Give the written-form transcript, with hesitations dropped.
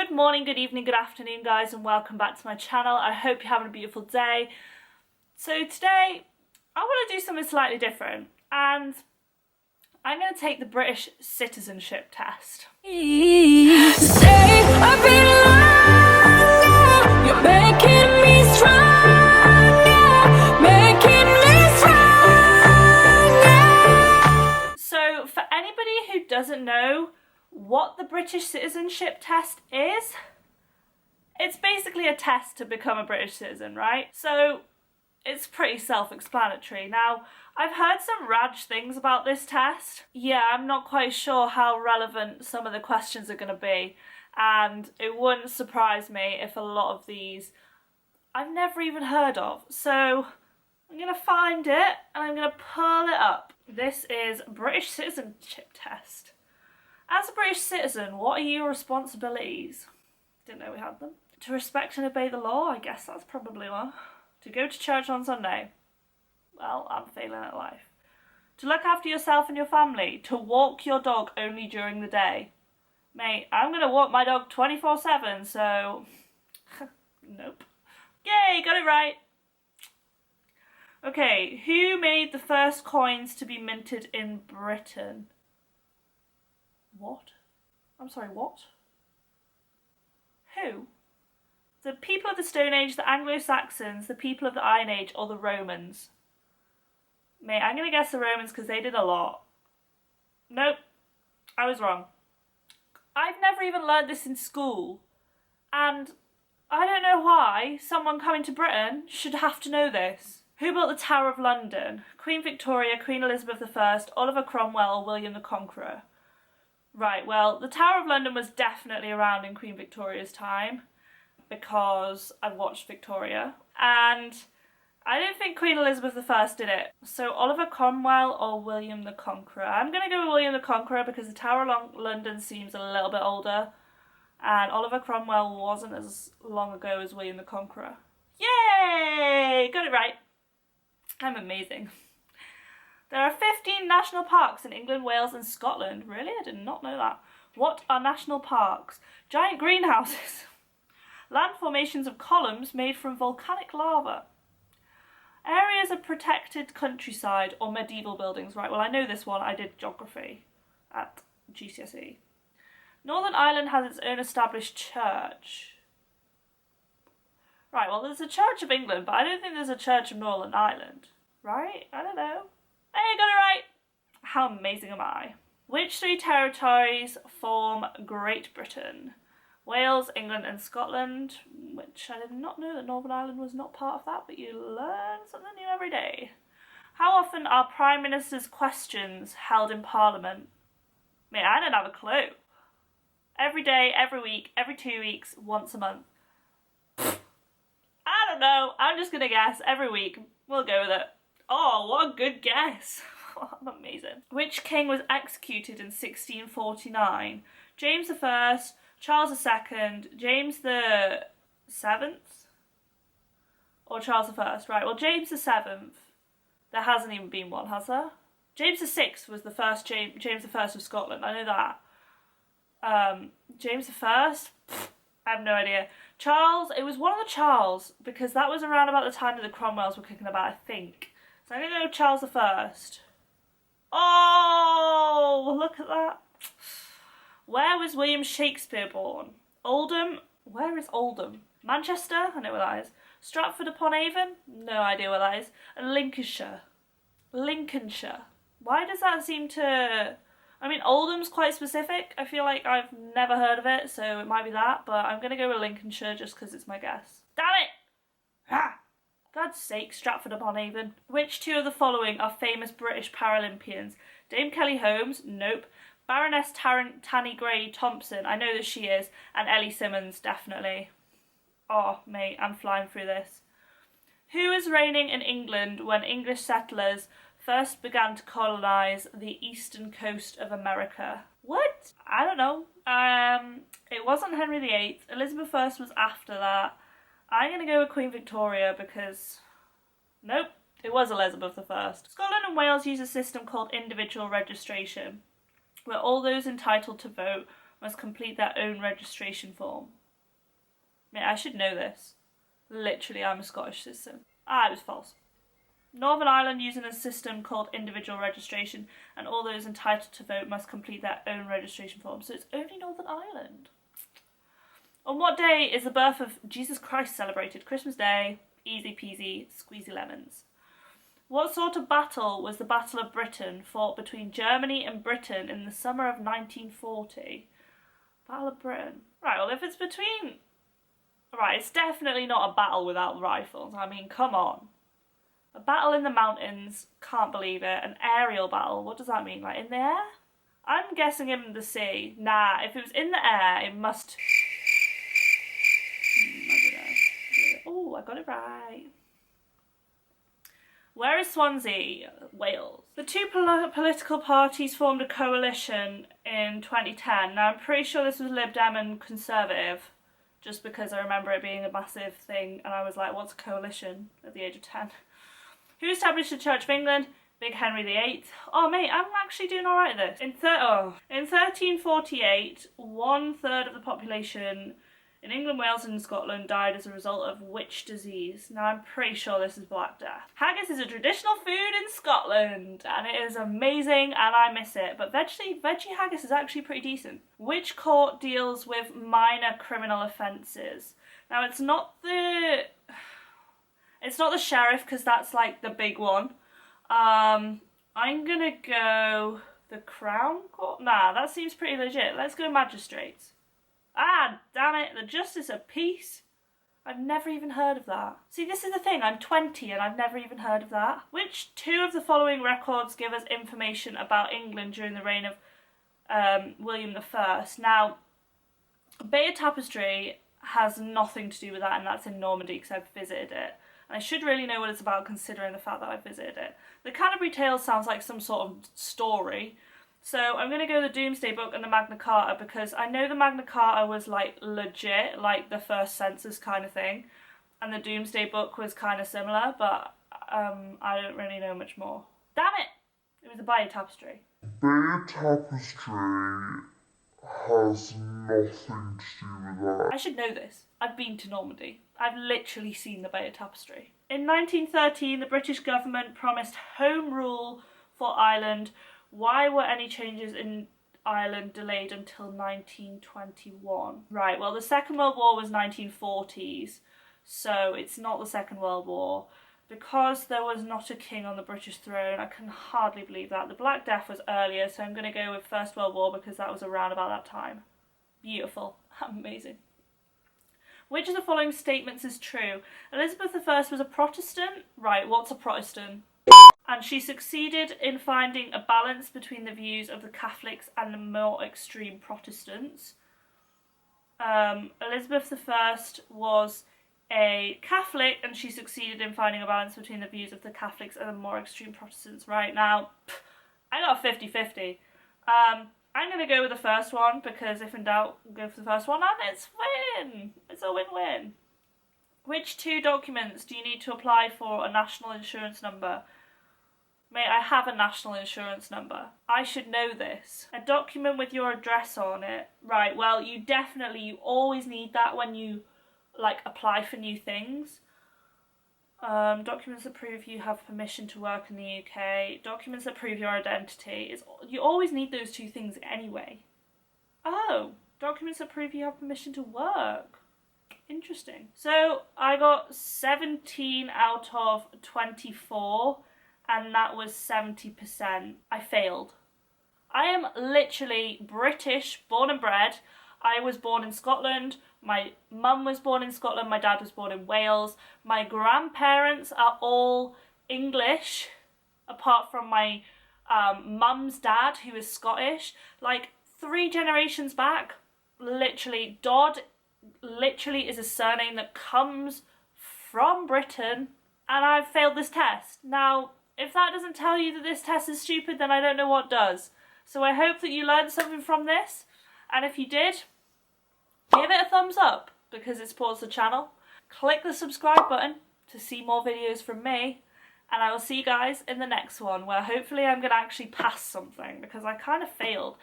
Good morning, good evening, good afternoon guys, and welcome back to my channel. I hope you're having a beautiful day. So today I want to do something slightly different and I'm going to take the British Citizenship Test. So for anybody who doesn't know what the British Citizenship Test is, it's basically a test to become a British citizen, right? So it's pretty self-explanatory. Now, I've heard some rag things about this test. Yeah, I'm not quite sure how relevant some of the questions are going to be, and it wouldn't surprise me if a lot of these I've never even heard of. So I'm going to find it and I'm going to pull it up. This is British Citizenship Test. As a British citizen, what are your responsibilities? Didn't know we had them. To respect and obey the law, I guess that's probably one. To go to church on Sunday. Well, I'm failing at life. To look after yourself and your family. To walk your dog only during the day. Mate, I'm going to walk my dog 24/7, so... Nope. Yay, got it right. Okay, who made the first coins to be minted in Britain? What? I'm sorry, what? Who? The people of the Stone Age, the Anglo-Saxons, the people of the Iron Age, or the Romans? Mate, I'm going to guess the Romans because they did a lot. Nope, I was wrong. I've never even learned this in school. And I don't know why someone coming to Britain should have to know this. Who built the Tower of London? Queen Victoria, Queen Elizabeth I, Oliver Cromwell, or William the Conqueror? Right, well, the Tower of London was definitely around in Queen Victoria's time because I've watched Victoria, and I don't think Queen Elizabeth I did it. So Oliver Cromwell or William the Conqueror? I'm going to go with William the Conqueror because the Tower of London seems a little bit older, and Oliver Cromwell wasn't as long ago as William the Conqueror. Yay! Got it right. I'm amazing. There are 15 national parks in England, Wales and Scotland. Really? I did not know that. What are national parks? Giant greenhouses. Land formations of columns made from volcanic lava. Areas of protected countryside or medieval buildings. Right, well I know this one. I did geography at GCSE. Northern Ireland has its own established church. Right, well there's a Church of England, but I don't think there's a Church of Northern Ireland. Right? I don't know. Hey, got it right! How amazing am I? Which three territories form Great Britain? Wales, England and Scotland, which I did not know that Northern Ireland was not part of that, but you learn something new every day. How often are Prime Minister's questions held in Parliament? Mate, I don't have a clue. Every day, every week, every 2 weeks, once a month. I don't know, I'm just gonna guess every week. We'll go with it. Oh, what a good guess. I'm amazing. Which king was executed in 1649? James I, Charles II, James the 7th? Or Charles I? Right, well James the 7th. There hasn't even been one, has there? James the 6th was the first James I of Scotland, I know that. James I? I have no idea. Charles, it was one of the Charles, because that was around about the time that the Cromwells were kicking about, I think. So I'm going to go with Charles I. Oh, look at that. Where was William Shakespeare born? Oldham? Where is Oldham? Manchester? I know where that is. Stratford upon Avon? No idea where that is. And Lincolnshire. Lincolnshire. Why does that seem to... I mean, Oldham's quite specific. I feel like I've never heard of it, so it might be that. But I'm going to go with Lincolnshire just because it's my guess. Damn it! Ah! God's sake, Stratford upon Avon. Which two of the following are famous British Paralympians? Dame Kelly Holmes? Nope. Baroness Tanny Gray Thompson? I know that she is. And Ellie Simmonds, definitely. Oh, mate, I'm flying through this. Who was reigning in England when English settlers first began to colonise the eastern coast of America? What? I don't know. It wasn't Henry VIII. Elizabeth I was after that. I'm going to go with Queen Victoria because... Nope, it was Elizabeth I. Scotland and Wales use a system called individual registration, where all those entitled to vote must complete their own registration form. Mate, I should know this. Literally, I'm a Scottish citizen. It was false. Northern Ireland using a system called individual registration, and all those entitled to vote must complete their own registration form. So it's only Northern Ireland. On what day is the birth of Jesus Christ celebrated? Christmas Day. Easy peasy, squeezy lemons. What sort of battle was the Battle of Britain fought between Germany and Britain in the summer of 1940? Battle of Britain. Right, well, if it's between... Right, it's definitely not a battle without rifles. I mean, come on. A battle in the mountains, can't believe it. An aerial battle, what does that mean? Like, in the air? I'm guessing in the sea. Nah, if it was in the air, it must... I don't know. Oh, I got it right. Where is Swansea? Wales. The two political parties formed a coalition in 2010. Now, I'm pretty sure this was Lib Dem and Conservative, just because I remember it being a massive thing, and I was like, what's a coalition at the age of 10? Who established the Church of England? Big Henry VIII. Oh mate, I'm actually doing alright at this. In 1348, 1/3 of the population in England, Wales and Scotland died as a result of which disease? Now I'm pretty sure this is Black Death. Haggis is a traditional food in Scotland and it is amazing and I miss it, but veggie haggis is actually pretty decent. Which court deals with minor criminal offences? Now it's not the sheriff because that's like the big one. I'm gonna go the Crown Court. Nah, that seems pretty legit. Let's go magistrates. Ah, damn it, the Justice of Peace. I've never even heard of that. See, this is the thing, I'm 20 and I've never even heard of that. Which two of the following records give us information about England during the reign of William I? Now, Bayeux Tapestry has nothing to do with that, and that's in Normandy because I've visited it. And I should really know what it's about considering the fact that I visited it. The Canterbury Tales sounds like some sort of story. So I'm going to go the Domesday Book and the Magna Carta because I know the Magna Carta was like legit, like the first census kind of thing. And the Domesday Book was kind of similar, but I don't really know much more. Damn it! It was the Bayeux Tapestry. Bayeux Tapestry has nothing to do with that. I should know this. I've been to Normandy. I've literally seen the Bayeux Tapestry. In 1913, the British government promised Home Rule for Ireland. Why were any changes in Ireland delayed until 1921? Right, well the Second World War was 1940s, so it's not the Second World War. Because there was not a king on the British throne, I can hardly believe that. The Black Death was earlier, so I'm going to go with First World War because that was around about that time. Beautiful. Amazing. Which of the following statements is true? Elizabeth I was a Protestant. Right, what's a Protestant? And she succeeded in finding a balance between the views of the Catholics and the more extreme Protestants. Elizabeth I was a Catholic and she succeeded in finding a balance between the views of the Catholics and the more extreme Protestants. Right, now, I got a 50-50. I'm going to go with the first one because if in doubt, go for the first one and it's win! It's a win-win. Which two documents do you need to apply for a national insurance number? Mate, I have a national insurance number. I should know this. A document with your address on it. Right, well, you always need that when you, like, apply for new things. Documents that prove you have permission to work in the UK. Documents that prove your identity. You always need those two things anyway. Oh, documents that prove you have permission to work. Interesting. So, I got 17 out of 24. And that was 70%. I failed. I am literally British, born and bred. I was born in Scotland. My mum was born in Scotland. My dad was born in Wales. My grandparents are all English, apart from my mum's dad, who is Scottish. Like 3 generations back, literally, Dodd literally is a surname that comes from Britain. And I've failed this test. Now, if that doesn't tell you that this test is stupid, then I don't know what does. So I hope that you learned something from this. And if you did, give it a thumbs up because it supports the channel. Click the subscribe button to see more videos from me. And I will see you guys in the next one where hopefully I'm going to actually pass something because I kind of failed.